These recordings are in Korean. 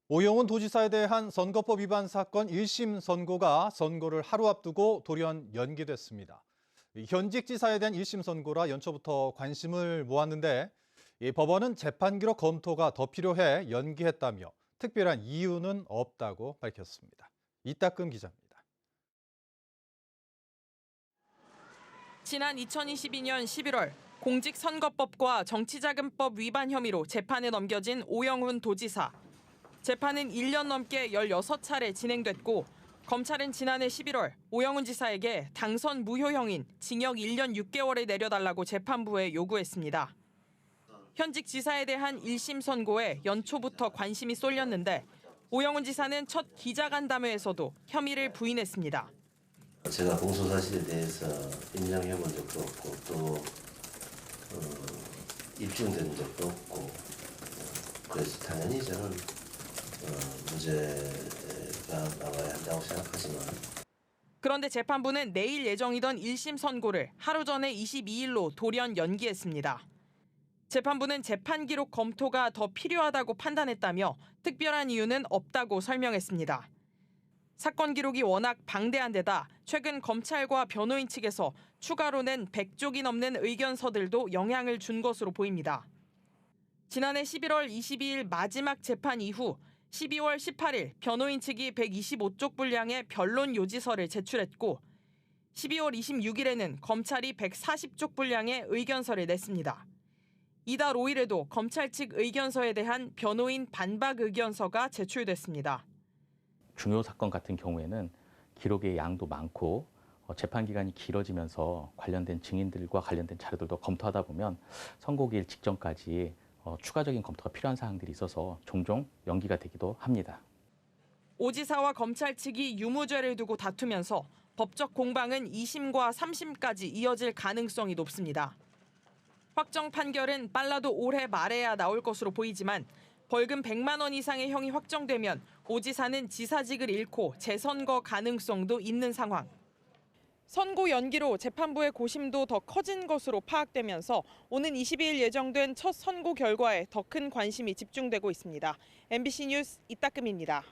오영훈 도지사에 대한 선거법 위반 사건 1심 선고가 선고를 하루 앞두고 돌연 연기됐습니다. 현직 지사에 대한 1심 선고라 연초부터 관심을 모았는데 이 법원은 재판 기록 검토가 더 필요해 연기했다며 특별한 이유는 없다고 밝혔습니다. 이따금 기자입니다. 지난 2022년 11월 공직선거법과 정치자금법 위반 혐의로 재판에 넘겨진 오영훈 도지사. 재판은 1년 넘게 16차례 진행됐고 검찰은 지난해 11월 오영훈 지사에게 당선 무효형인 징역 1년 6개월을 내려달라고 재판부에 요구했습니다. 현직 지사에 대한 1심 선고에 연초부터 관심이 쏠렸는데 오영훈 지사는 첫 기자간담회에서도 혐의를 부인했습니다. 제가 공소 사실에 대해서 인정해 본 적도 없고 또 입증된 적도 없고 그래서 당연히 저는 문제가 나와야 한다고 생각하지만 그런데 재판부는 내일 예정이던 1심 선고를 하루 전에 22일로 돌연 연기했습니다. 재판부는 재판 기록 검토가 더 필요하다고 판단했다며 특별한 이유는 없다고 설명했습니다. 사건 기록이 워낙 방대한 데다 최근 검찰과 변호인 측에서 추가로 낸 100쪽이 넘는 의견서들도 영향을 준 것으로 보입니다. 지난해 11월 22일 마지막 재판 이후 12월 18일 변호인 측이 125쪽 분량의 변론 요지서를 제출했고 12월 26일에는 검찰이 140쪽 분량의 의견서를 냈습니다. 이달 5일에도 검찰 측 의견서에 대한 변호인 반박 의견서가 제출됐습니다. 중요 사건 같은 경우에는 기록의 양도 많고 재판 기간이 길어지면서 관련된 증인들과 관련된 자료들도 검토하다 보면 선고기일 직전까지 추가적인 검토가 필요한 사항들이 있어서 종종 연기가 되기도 합니다. 오 지사와 검찰 측이 유무죄를 두고 다투면서 법적 공방은 2심과 3심까지 이어질 가능성이 높습니다. 확정 판결은 빨라도 올해 말에야 나올 것으로 보이지만 벌금 100만 원 이상의 형이 확정되면 오 지사는 지사직을 잃고 재선거 가능성도 있는 상황. 선고 연기로 재판부의 고심도 더 커진 것으로 파악되면서 오는 22일 예정된 첫 선고 결과에 더 큰 관심이 집중되고 있습니다. MBC 뉴스 이따금입니다.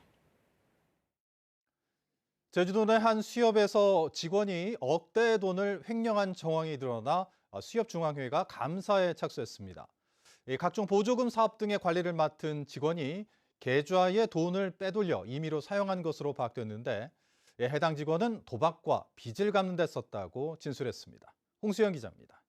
제주도 내 한 수협에서 직원이 억대의 돈을 횡령한 정황이 드러나 수협중앙회가 감사에 착수했습니다. 각종 보조금 사업 등의 관리를 맡은 직원이 계좌의 돈을 빼돌려 임의로 사용한 것으로 파악됐는데 해당 직원은 도박과 빚을 갚는 데 썼다고 진술했습니다. 홍수영 기자입니다.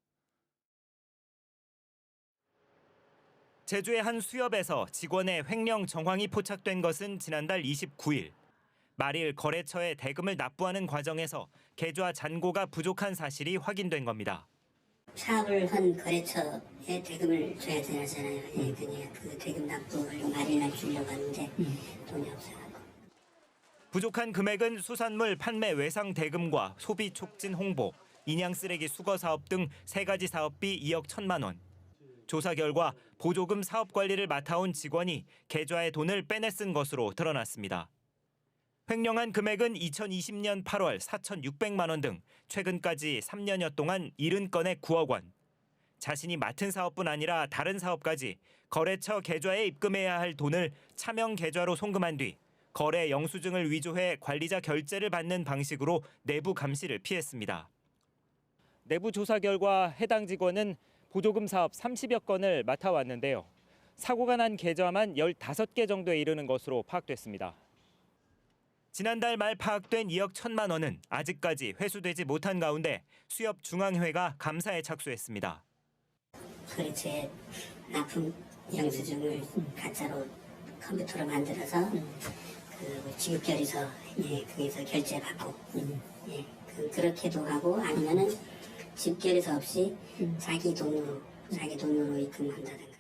제주의 한 수협에서 직원의 횡령 정황이 포착된 것은 지난달 29일. 말일 거래처에 대금을 납부하는 과정에서 계좌 잔고가 부족한 사실이 확인된 겁니다. 사업을 한 거래처에 대금을 줘야 되잖아요. 예, 그냥 그 대금 납부를 말일날 주려고 하는데 돈이 없어가지고. 부족한 금액은 수산물 판매 외상 대금과 소비 촉진 홍보, 인양 쓰레기 수거 사업 등 3가지 사업비 2억 1천만 원. 조사 결과 보조금 사업 관리를 맡아온 직원이 계좌에 돈을 빼내 쓴 것으로 드러났습니다. 횡령한 금액은 2020년 8월 4,600만 원 등 최근까지 3년여 동안 70건의 9억 원. 자신이 맡은 사업뿐 아니라 다른 사업까지 거래처 계좌에 입금해야 할 돈을 차명 계좌로 송금한 뒤 거래 영수증을 위조해 관리자 결제를 받는 방식으로 내부 감시를 피했습니다. 내부 조사 결과 해당 직원은 보조금 사업 30여 건을 맡아왔는데요. 사고가 난 계좌만 15개 정도에 이르는 것으로 파악됐습니다. 지난달 말 파악된 2억 1천만 원은 아직까지 회수되지 못한 가운데 수협중앙회가 감사에 착수했습니다. 거래처에 납품 영수증을 가짜로 컴퓨터로 만들어서 그 지급결의서 거기서 결제받고 그렇게도 하고 아니면은 지급결의서 없이 자기 돈으로 입금한다든가.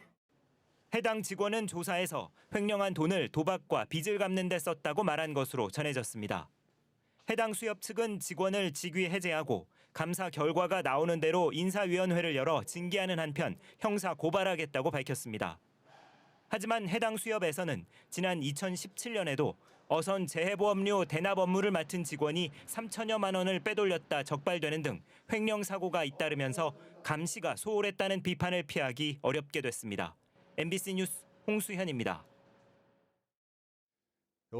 해당 직원은 조사에서 횡령한 돈을 도박과 빚을 갚는 데 썼다고 말한 것으로 전해졌습니다. 해당 수협 측은 직원을 직위 해제하고 감사 결과가 나오는 대로 인사위원회를 열어 징계하는 한편 형사 고발하겠다고 밝혔습니다. 하지만 해당 수협에서는 지난 2017년에도 어선 재해보험료 대납 업무를 맡은 직원이 3천여만 원을 빼돌렸다 적발되는 등 횡령 사고가 잇따르면서 감시가 소홀했다는 비판을 피하기 어렵게 됐습니다. MBC 뉴스 홍수현입니다.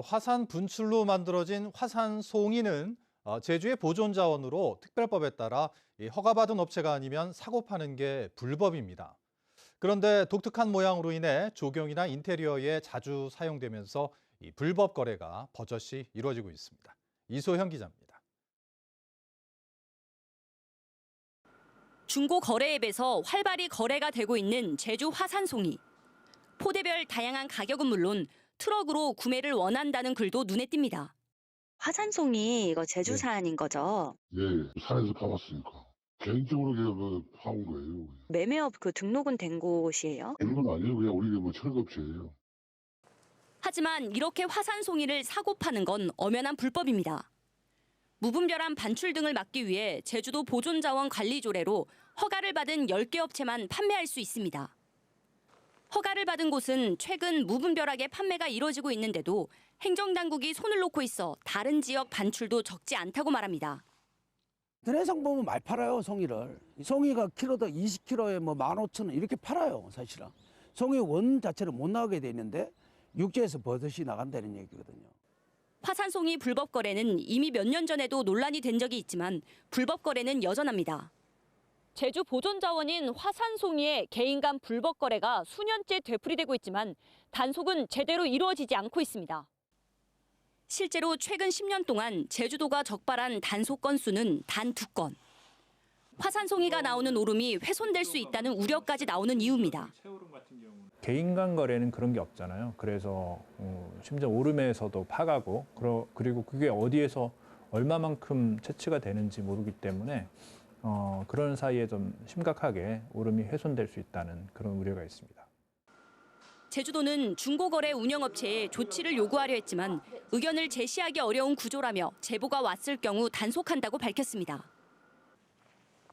화산 분출로 만들어진 화산송이는 제주의 보존자원으로 특별법에 따라 허가받은 업체가 아니면 사고 파는 게 불법입니다. 그런데 독특한 모양으로 인해 조경이나 인테리어에 자주 사용되면서 이 불법 거래가 버젓이 이루어지고 있습니다. 이소형 기자입니다. 중고 거래 앱에서 활발히 거래가 되고 있는 제주 화산송이. 포대별 다양한 가격은 물론 트럭으로 구매를 원한다는 글도 눈에 띕니다. 화산송이 이거 제주산인 거죠? 예, 산에서 파봤으니까. 개인적으로 그냥 파온 거예요. 매매업 등록은 된 곳이에요? 그런 건 아니에요. 그냥 우리 철거업체예요. 하지만 이렇게 화산송이를 사고 파는 건 엄연한 불법입니다. 무분별한 반출 등을 막기 위해 제주도 보존자원 관리조례로 허가를 받은 10개 업체만 판매할 수 있습니다. 허가를 받은 곳은 최근 무분별하게 판매가 이뤄지고 있는데도 행정당국이 손을 놓고 있어 다른 지역 반출도 적지 않다고 말합니다. 인터넷상 보면 많이 팔아요, 송이를. 송이가 키로당 20kg에 15,000원 이렇게 팔아요, 사실은. 송이 원 자체를 못 나오게 돼 있는데 육지에서 버젓이 나간다는 얘기거든요. 화산송이 불법 거래는 이미 몇 년 전에도 논란이 된 적이 있지만 불법 거래는 여전합니다. 제주 보존자원인 화산송이의 개인 간 불법 거래가 수년째 되풀이되고 있지만 단속은 제대로 이루어지지 않고 있습니다. 실제로 최근 10년 동안 제주도가 적발한 단속 건수는 단 2건. 화산송이가 나오는 오름이 훼손될 수 있다는 우려까지 나오는 이유입니다. 개인 간 거래는 그런 게 없잖아요. 그래서 심지어 오름에서도 파가고 그리고 그게 어디에서 얼마만큼 채취가 되는지 모르기 때문에 그런 사이에 좀 심각하게 오름이 훼손될 수 있다는 그런 우려가 있습니다. 제주도는 중고거래 운영업체에 조치를 요구하려 했지만 의견을 제시하기 어려운 구조라며 제보가 왔을 경우 단속한다고 밝혔습니다.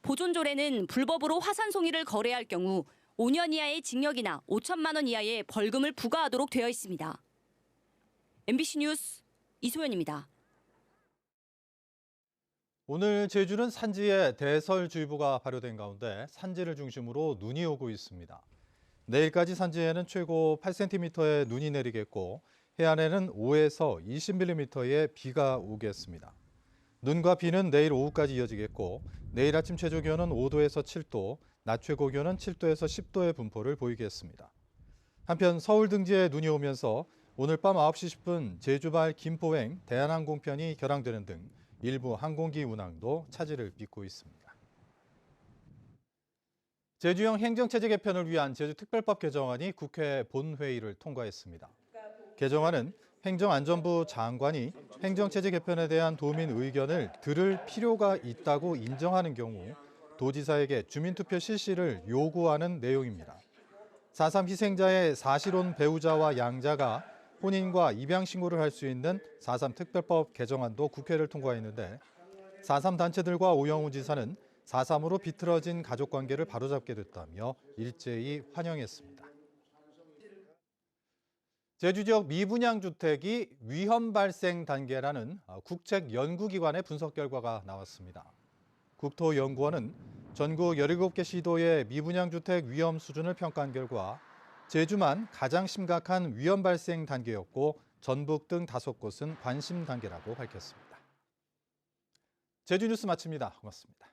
보존조례는 불법으로 화산송이를 거래할 경우 5년 이하의 징역이나 5천만 원 이하의 벌금을 부과하도록 되어 있습니다. MBC 뉴스 이소연입니다. 오늘 제주는 산지에 대설주의보가 발효된 가운데 산지를 중심으로 눈이 오고 있습니다. 내일까지 산지에는 최고 8cm의 눈이 내리겠고 해안에는 5에서 20mm의 비가 오겠습니다. 눈과 비는 내일 오후까지 이어지겠고 내일 아침 최저 기온은 5도에서 7도, 낮 최고 기온은 7도에서 10도의 분포를 보이겠습니다. 한편 서울 등지에 눈이 오면서 오늘 밤 9시 10분 제주발 김포행 대한항공편이 결항되는 등 일부 항공기 운항도 차질을 빚고 있습니다. 제주형 행정체제 개편을 위한 제주특별법 개정안이 국회 본회의를 통과했습니다. 개정안은 행정안전부 장관이 행정체제 개편에 대한 도민 의견을 들을 필요가 있다고 인정하는 경우 도지사에게 주민투표 실시를 요구하는 내용입니다. 4.3 희생자의 사실혼 배우자와 양자가 혼인과 입양 신고를 할 수 있는 4.3 특별법 개정안도 국회를 통과했는데 4.3 단체들과 오영훈 지사는 4.3으로 비틀어진 가족관계를 바로잡게 됐다며 일제히 환영했습니다. 제주 지역 미분양 주택이 위험 발생 단계라는 국책연구기관의 분석 결과가 나왔습니다. 국토연구원은 전국 17개 시도의 미분양 주택 위험 수준을 평가한 결과 제주만 가장 심각한 위험 발생 단계였고 전북 등 5곳은 관심 단계라고 밝혔습니다. 제주 뉴스 마칩니다. 고맙습니다.